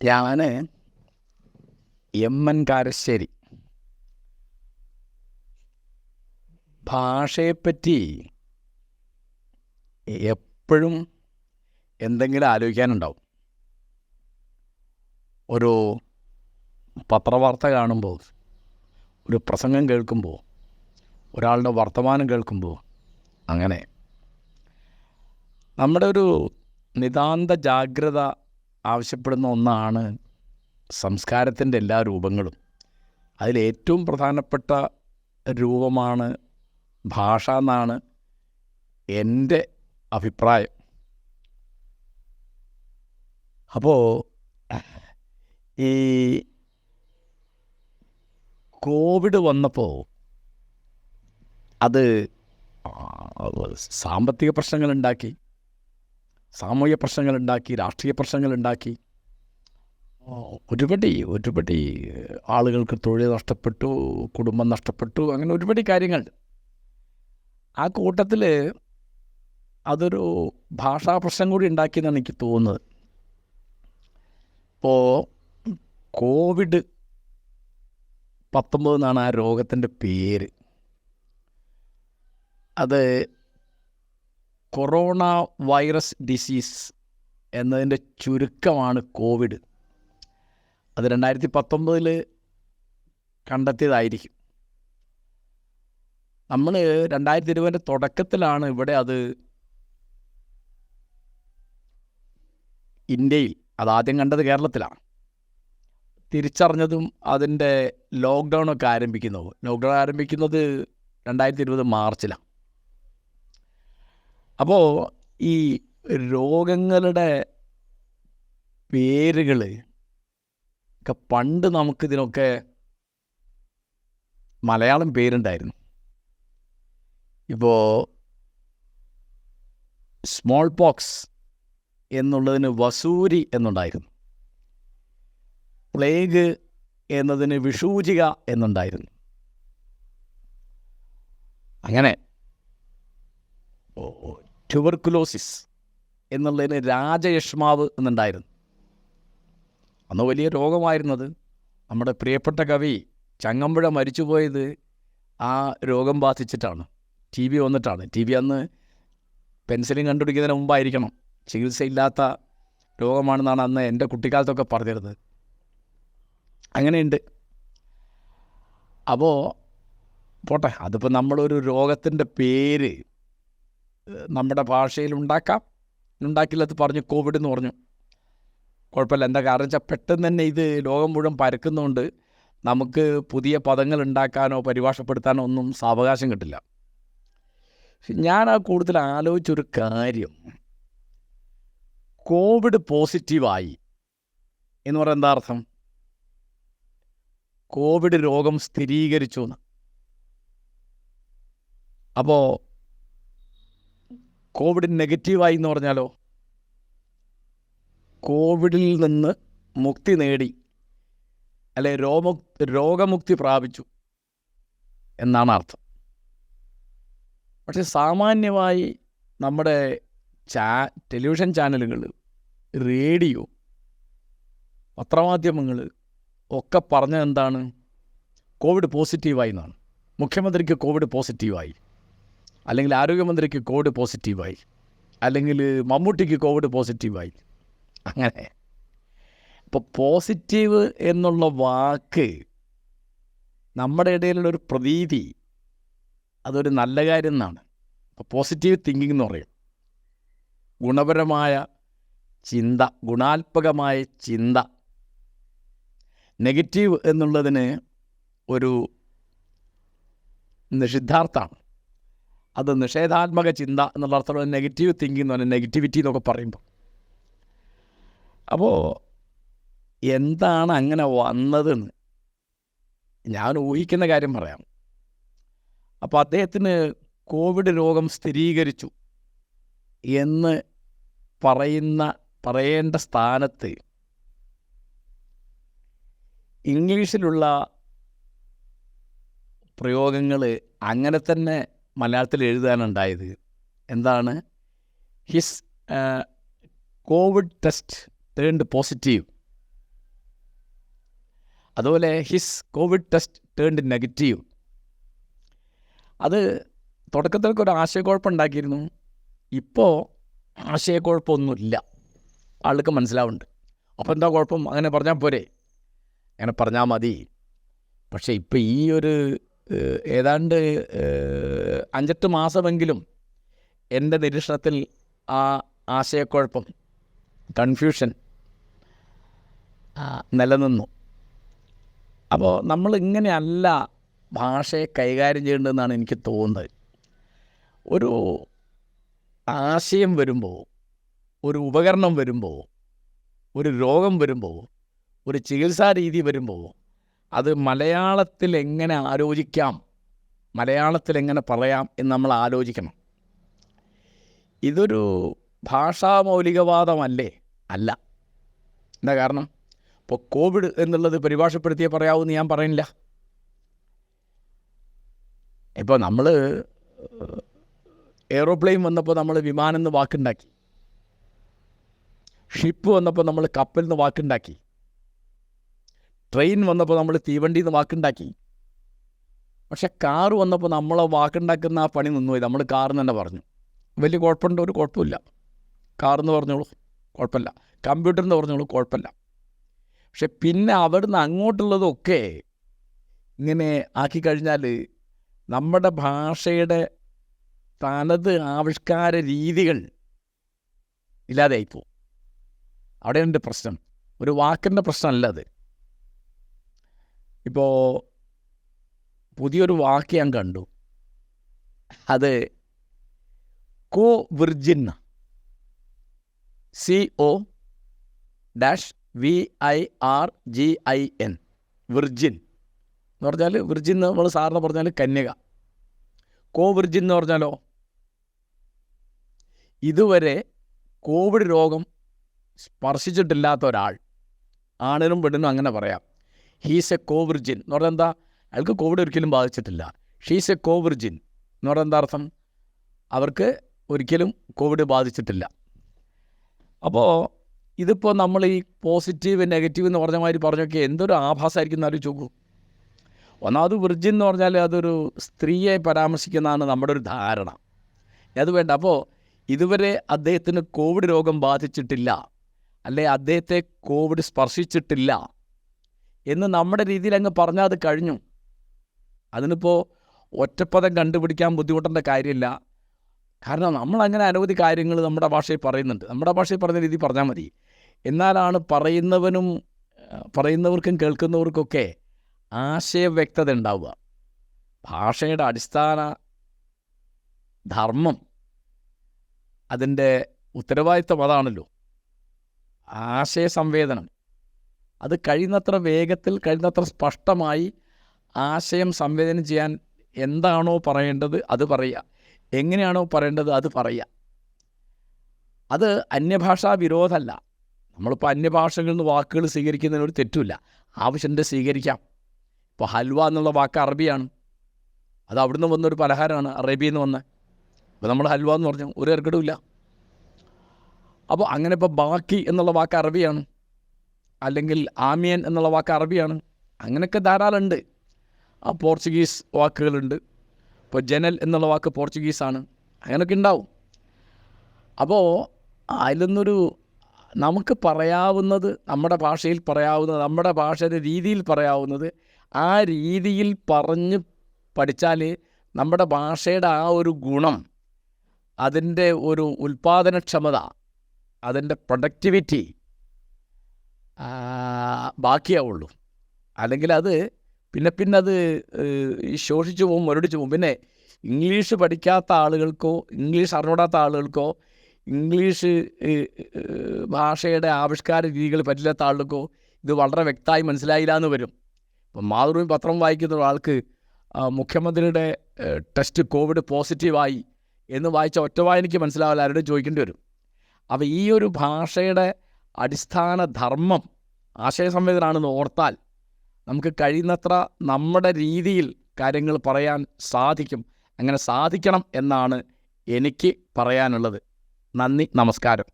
ഞാൻ എം.എൻ. കാരശ്ശേരി. ഭാഷയെപ്പറ്റി എപ്പോഴും എന്തെങ്കിലും ആലോചിക്കാനുണ്ടാവും. ഒരു പത്രവാർത്ത കാണുമ്പോൾ, ഒരു പ്രസംഗം കേൾക്കുമ്പോൾ, ഒരാളുടെ വർത്തമാനം കേൾക്കുമ്പോൾ, അങ്ങനെ നമ്മുടെ ഒരു നിതാന്ത ജാഗ്രത ആവശ്യപ്പെടുന്ന ഒന്നാണ് സംസ്കാരത്തിൻ്റെ എല്ലാ രൂപങ്ങളും. അതിലേറ്റവും പ്രധാനപ്പെട്ട രൂപമാണ് ഭാഷ എന്നാണ് എൻ്റെ അഭിപ്രായം. അപ്പോൾ ഈ കോവിഡ് വന്നപ്പോൾ അത് സാമ്പത്തിക പ്രശ്നങ്ങളുണ്ടാക്കി, സാമൂഹിക പ്രശ്നങ്ങളുണ്ടാക്കി, രാഷ്ട്രീയ പ്രശ്നങ്ങളുണ്ടാക്കി. ഒരുപടി ആളുകൾക്ക് തൊഴിൽ നഷ്ടപ്പെട്ടു, കുടുംബം നഷ്ടപ്പെട്ടു, അങ്ങനെ ഒരുപടി കാര്യങ്ങൾ. ആ കൂട്ടത്തിൽ അതൊരു ഭാഷാ പ്രശ്നം കൂടി ഉണ്ടാക്കിയെന്നാണ് എനിക്ക് തോന്നുന്നത്. ഇപ്പോൾ COVID-19 എന്നാണ് ആ രോഗത്തിൻ്റെ പേര്. അത് കൊറോണ വൈറസ് ഡിസീസ് എന്നതിൻ്റെ ചുരുക്കമാണ് കോവിഡ്. അത് 2019 കണ്ടെത്തിയതായിരിക്കും. നമ്മൾ 2020 തുടക്കത്തിലാണ് ഇവിടെ അത് ഇന്ത്യയിൽ, അതാദ്യം കണ്ടത് കേരളത്തിലാണ്, തിരിച്ചറിഞ്ഞതും അതിൻ്റെ ലോക്ക്ഡൗണൊക്കെ ആരംഭിക്കുന്നത് 2020 മാർച്ചിലാണ്. അപ്പോൾ ഈ രോഗങ്ങളുടെ പേരുകൾ ഒക്കെ പണ്ട് നമുക്കിതിനൊക്കെ മലയാളം പേരുണ്ടായിരുന്നു. ഇപ്പോൾ സ്മോൾ പോക്സ് എന്നുള്ളതിന് വസൂരി എന്നുണ്ടായിരുന്നു. പ്ലേഗ് എന്നതിന് വിഷൂചിക എന്നുണ്ടായിരുന്നു. അങ്ങനെ ട്യൂബർക്കുലോസിസ് എന്നുള്ളതിന് രാജയഷ്മാവ് എന്നുണ്ടായിരുന്നു. അന്ന് വലിയ രോഗമായിരുന്നത്. നമ്മുടെ പ്രിയപ്പെട്ട കവി ചങ്ങമ്പുഴ മരിച്ചുപോയത് ആ രോഗം ബാധിച്ചിട്ടാണ്. TB വന്നിട്ടാണ്. TB അന്ന് പെൻസിലിൻ കണ്ടുപിടിക്കുന്നതിന് മുമ്പായിരിക്കണം. ചികിത്സയില്ലാത്ത രോഗമാണെന്നാണ് അന്ന് എൻ്റെ കുട്ടിക്കാലത്തൊക്കെ പറഞ്ഞിരുന്നത്. അങ്ങനെയുണ്ട്. അപ്പോൾ പോട്ടെ, അതിപ്പോൾ നമ്മളൊരു രോഗത്തിൻ്റെ പേര് നമ്മുടെ ഭാഷയിൽ ഉണ്ടാക്കില്ലത് പറഞ്ഞു കോവിഡ് എന്ന് പറഞ്ഞു. കുഴപ്പമില്ല. എന്താ കാരണം വെച്ചാൽ പെട്ടെന്ന് തന്നെ ഇത് ലോകം മുഴുവൻ പരക്കുന്നതുകൊണ്ട് നമുക്ക് പുതിയ പദങ്ങൾ ഉണ്ടാക്കാനോ പരിഭാഷപ്പെടുത്താനോ ഒന്നും സാവകാശം കിട്ടില്ല. ഞാൻ ആ കൂടുതൽ ആലോചിച്ചൊരു കാര്യം, കോവിഡ് പോസിറ്റീവായി എന്ന് പറയാൻ എന്താ അർത്ഥം? കോവിഡ് രോഗം സ്ഥിരീകരിച്ചു എന്ന്. അപ്പോൾ കോവിഡ് നെഗറ്റീവായി എന്ന് പറഞ്ഞാലോ, കോവിഡിൽ നിന്ന് മുക്തി നേടി, അല്ലെ രോഗമുക്തി പ്രാപിച്ചു എന്നാണ് അർത്ഥം. പക്ഷെ സാമാന്യമായി നമ്മുടെ ടെലിവിഷൻ ചാനലുകൾ, റേഡിയോ, പത്രമാധ്യമങ്ങൾ ഒക്കെ പറഞ്ഞത് എന്താണ്? കോവിഡ് പോസിറ്റീവായി എന്നാണ്. മുഖ്യമന്ത്രിക്ക് കോവിഡ് പോസിറ്റീവായി, അല്ലെങ്കിൽ ആരോഗ്യമന്ത്രിക്ക് കോവിഡ് പോസിറ്റീവായി, അല്ലെങ്കിൽ മമ്മൂട്ടിക്ക് കോവിഡ് പോസിറ്റീവായി. അങ്ങനെ ഇപ്പോൾ പോസിറ്റീവ് എന്നുള്ള വാക്ക് നമ്മുടെ ഇടയിലുള്ളൊരു പ്രതീതി, അതൊരു നല്ല കാര്യം എന്നാണ്. അപ്പോൾ പോസിറ്റീവ് തിങ്കിങ് എന്ന് പറയും. ഗുണപരമായ ചിന്ത, ഗുണാത്മകമായ ചിന്ത. നെഗറ്റീവ് എന്നുള്ളതിന് ഒരു നിഷിദ്ധാർത്ഥമാണ്. അത് നിഷേധാത്മക ചിന്ത എന്നുള്ള അർത്ഥമുള്ള നെഗറ്റീവ് തിങ്കിങ് എന്ന് പറഞ്ഞാൽ നെഗറ്റിവിറ്റി എന്നൊക്കെ പറയുമ്പോൾ. അപ്പോൾ എന്താണ് അങ്ങനെ വന്നതെന്ന് ഞാൻ ഊഹിക്കുന്ന കാര്യം പറയാം. അപ്പോൾ അദ്ദേഹത്തിന് കോവിഡ് രോഗം സ്ഥിരീകരിച്ചു എന്ന് പറയേണ്ട സ്ഥാനത്ത് ഇംഗ്ലീഷിലുള്ള പ്രയോഗങ്ങൾ അങ്ങനെ തന്നെ മലയാളത്തിൽ എഴുതാനുണ്ടായത്. എന്താണ്? His covid test turned positive അതുപോലെ his covid test turned negative. അത് തുടക്കത്തിലൊക്കെ ഒരു ആശയക്കുഴപ്പം ഉണ്ടാക്കിയിരുന്നു. ഇപ്പോൾ ആശയക്കുഴപ്പമൊന്നുമില്ല, ആൾക്ക് മനസ്സിലാവുന്നുണ്ട്. അപ്പോൾ എന്താ കുഴപ്പം? അങ്ങനെ പറഞ്ഞാൽ പോരെ? അങ്ങനെ പറഞ്ഞാൽ മതി. പക്ഷേ ഇപ്പം ഈ ഒരു ഏതാണ്ട് 5-8 മാസമെങ്കിലും എൻ്റെ നിരീക്ഷണത്തിൽ ആ ആശയക്കുഴപ്പം, കൺഫ്യൂഷൻ നിലനിന്നു. അപ്പോൾ നമ്മൾ ഇങ്ങനെയല്ല ഭാഷയെ കൈകാര്യം ചെയ്യേണ്ടതെന്നാണ് എനിക്ക് തോന്നുന്നത്. ഒരു ആശയം വരുമ്പോൾ, ഒരു ഉപകരണം വരുമ്പോൾ, ഒരു രോഗം വരുമ്പോൾ, ഒരു ചികിത്സാ രീതി വരുമ്പോൾ അത് മലയാളത്തിൽ എങ്ങനെ ആലോചിക്കാം, മലയാളത്തിൽ എങ്ങനെ പറയാം എന്ന് നമ്മൾ ആലോചിക്കണം. ഇതൊരു ഭാഷാ മൗലികവാദമല്ലേ? അല്ല. എന്താ കാരണം? ഇപ്പോൾ കോവിഡ് എന്നുള്ളത് പരിഭാഷപ്പെടുത്തിയേ പറയാവൂന്ന് ഞാൻ പറയുന്നില്ല. ഇപ്പോൾ നമ്മൾ എയ്റോപ്ലെയിൻ വന്നപ്പോൾ നമ്മൾ വിമാനം എന്ന് വാക്കുണ്ടാക്കി, ഷിപ്പ് വന്നപ്പോൾ നമ്മൾ കപ്പൽ എന്ന് വാക്കുണ്ടാക്കി, ട്രെയിൻ വന്നപ്പോൾ നമ്മൾ തീവണ്ടി എന്ന് വാക്കുണ്ടാക്കി. പക്ഷെ കാറ് വന്നപ്പോൾ നമ്മളെ വാക്കുണ്ടാക്കുന്ന ആ പണി നിന്നുപോയി. നമ്മൾ കാറെന്ന് തന്നെ പറഞ്ഞു. വലിയ കുഴപ്പമുണ്ടോ? ഒരു കുഴപ്പമില്ല. കാറെന്ന് പറഞ്ഞോളൂ, കുഴപ്പമില്ല. കമ്പ്യൂട്ടർ എന്ന് പറഞ്ഞോളൂ, കുഴപ്പമില്ല. പക്ഷെ പിന്നെ അവിടുന്ന് അങ്ങോട്ടുള്ളതൊക്കെ ഇങ്ങനെ ആക്കി കഴിഞ്ഞാൽ നമ്മുടെ ഭാഷയുടെ തനത് ആവിഷ്കാര രീതികൾ ഇല്ലാതെയായിപ്പോവും. അവിടെയുണ്ട് പ്രശ്നം. ഒരു വാക്കിൻ്റെ പ്രശ്നമല്ല അത്. ഇപ്പോൾ പുതിയൊരു വാക്ക് ഞാൻ കണ്ടു. അത് കോവിർജിൻ, COVIRGIN, വിർജിൻ എന്ന് പറഞ്ഞാൽ, വിർജിൻ നമ്മൾ സാറിന് പറഞ്ഞാൽ കന്യക. കോവിർജിൻ എന്ന് പറഞ്ഞാലോ, ഇതുവരെ കോവിഡ് രോഗം സ്പർശിച്ചിട്ടില്ലാത്ത ഒരാൾ, ആണിനും പെണ്ണിനും അങ്ങനെ പറയാം. ഹീസ് എ കോവിർജിൻ എന്ന് പറഞ്ഞാൽ എന്താ? അയാൾക്ക് കോവിഡ് ഒരിക്കലും ബാധിച്ചിട്ടില്ല. ഷീസ് എ കോവിർജിൻ എന്ന് പറഞ്ഞാൽ എന്താ അർത്ഥം? അവർക്ക് ഒരിക്കലും കോവിഡ് ബാധിച്ചിട്ടില്ല. അപ്പോൾ ഇതിപ്പോൾ നമ്മൾ ഈ പോസിറ്റീവ് നെഗറ്റീവ് എന്ന് പറഞ്ഞ മാതിരി പറഞ്ഞൊക്കെ എന്തൊരു ആഭാസമായിരിക്കും എന്നാലും ചോദിക്കൂ. ഒന്നാമത് വിർജിൻ എന്ന് പറഞ്ഞാൽ അതൊരു സ്ത്രീയെ പരാമർശിക്കുന്നതാണ് നമ്മുടെ ഒരു ധാരണ. അത് വേണ്ട. അപ്പോൾ ഇതുവരെ അദ്ദേഹത്തിന് കോവിഡ് രോഗം ബാധിച്ചിട്ടില്ല, അല്ലെ അദ്ദേഹത്തെ കോവിഡ് സ്പർശിച്ചിട്ടില്ല എന്ന് നമ്മുടെ രീതിയിൽ അങ്ങ് പറഞ്ഞാൽ അത് കഴിഞ്ഞു. അതിനിപ്പോൾ ഒറ്റപ്പദം കണ്ടുപിടിക്കാൻ ബുദ്ധിമുട്ടേണ്ട കാര്യമില്ല. കാരണം നമ്മളങ്ങനെ അനവധി കാര്യങ്ങൾ നമ്മുടെ ഭാഷയിൽ പറയുന്നുണ്ട്. നമ്മുടെ ഭാഷയിൽ പറയുന്ന രീതി പറഞ്ഞാൽ മതി. എന്നാലാണ് പറയുന്നവർക്കും കേൾക്കുന്നവർക്കൊക്കെ ആശയവ്യക്തത ഉണ്ടാവുക. ഭാഷയുടെ അടിസ്ഥാന ധർമ്മം, അതിൻ്റെ ഉത്തരവാദിത്വം അതാണല്ലോ, ആശയ സംവേദനം. അത് കഴിയുന്നത്ര വേഗത്തിൽ, കഴിയുന്നത്ര സ്പഷ്ടമായി ആശയം സംവേദനം ചെയ്യാൻ എന്താണോ പറയേണ്ടത് അത് പറയുക, എങ്ങനെയാണോ പറയേണ്ടത് അത് പറയുക. അത് അന്യഭാഷാ വിരോധമല്ല. നമ്മളിപ്പോൾ അന്യഭാഷകളിൽ നിന്ന് വാക്കുകൾ സ്വീകരിക്കുന്നതിനൊരു തെറ്റുമില്ല, ആവശ്യമുണ്ട് സ്വീകരിക്കാം. ഇപ്പോൾ ഹൽവ എന്നുള്ള വാക്ക് അറബിയാണ്, അത് അവിടുന്ന് വന്നൊരു പലഹാരമാണ്, അറേബ്യയിൽ നിന്ന് വന്നത്. അപ്പോൾ നമ്മൾ ഹൽവ എന്ന് പറഞ്ഞു, ഒരു ഏർക്കടുമില്ല. അപ്പോൾ അങ്ങനെ ഇപ്പോൾ ബാക്കി എന്നുള്ള വാക്ക് അറബിയാണ്, അല്ലെങ്കിൽ ആമിയൻ എന്നുള്ള വാക്ക് അറബിയാണ്. അങ്ങനെയൊക്കെ ധാരാളമുണ്ട്. ആ പോർച്ചുഗീസ് വാക്കുകളുണ്ട്. ഇപ്പോൾ ജനൽ എന്നുള്ള വാക്ക് പോർച്ചുഗീസാണ്. അങ്ങനെയൊക്കെ ഉണ്ടാവും. അപ്പോൾ അതിലൊന്നൊരു നമുക്ക് പറയാവുന്നത്, നമ്മുടെ ഭാഷയിൽ പറയാവുന്നത്, നമ്മുടെ ഭാഷയുടെ രീതിയിൽ പറയാവുന്നത്, ആ രീതിയിൽ പറഞ്ഞ് പഠിച്ചാൽ നമ്മുടെ ഭാഷയുടെ ആ ഒരു ഗുണം, അതിൻ്റെ ഒരു ഉൽപ്പാദനക്ഷമത, അതിൻ്റെ പ്രൊഡക്ടിവിറ്റി ബാക്കിയാവുള്ളൂ. അല്ലെങ്കിൽ അത് പിന്നെ അത് ശോഷിച്ചു പോകും, മുരടിച്ചു പോകും. പിന്നെ ഇംഗ്ലീഷ് പഠിക്കാത്ത ആളുകൾക്കോ, ഇംഗ്ലീഷ് അറിഞ്ഞൂടാത്ത ആളുകൾക്കോ, ഇംഗ്ലീഷ് ഭാഷയുടെ ആവിഷ്കാര രീതികൾ പറ്റില്ലാത്ത ആളുകൾക്കോ ഇത് വളരെ വ്യക്തമായി മനസ്സിലായില്ല എന്ന് വരും. ഇപ്പം മാതൃഭൂമി പത്രം വായിക്കുന്ന ഒരാൾക്ക് മുഖ്യമന്ത്രിയുടെ ടെസ്റ്റ് കോവിഡ് പോസിറ്റീവായി എന്ന് വായിച്ച ഒറ്റ വായനയ്ക്ക് മനസ്സിലാവില്ല, ആരോടും ചോദിക്കേണ്ടി വരും. അപ്പോൾ ഈ ഒരു ഭാഷയുടെ അടിസ്ഥാന ധർമ്മം ആശയസംവേദനമാണെന്ന് ഓർത്താൽ നമുക്ക് കഴിയുന്നത്ര നമ്മുടെ രീതിയിൽ കാര്യങ്ങൾ പറയാൻ സാധിക്കും. അങ്ങനെ സാധിക്കണം എന്നാണ് എനിക്ക് പറയാനുള്ളത്. നന്ദി, നമസ്കാരം.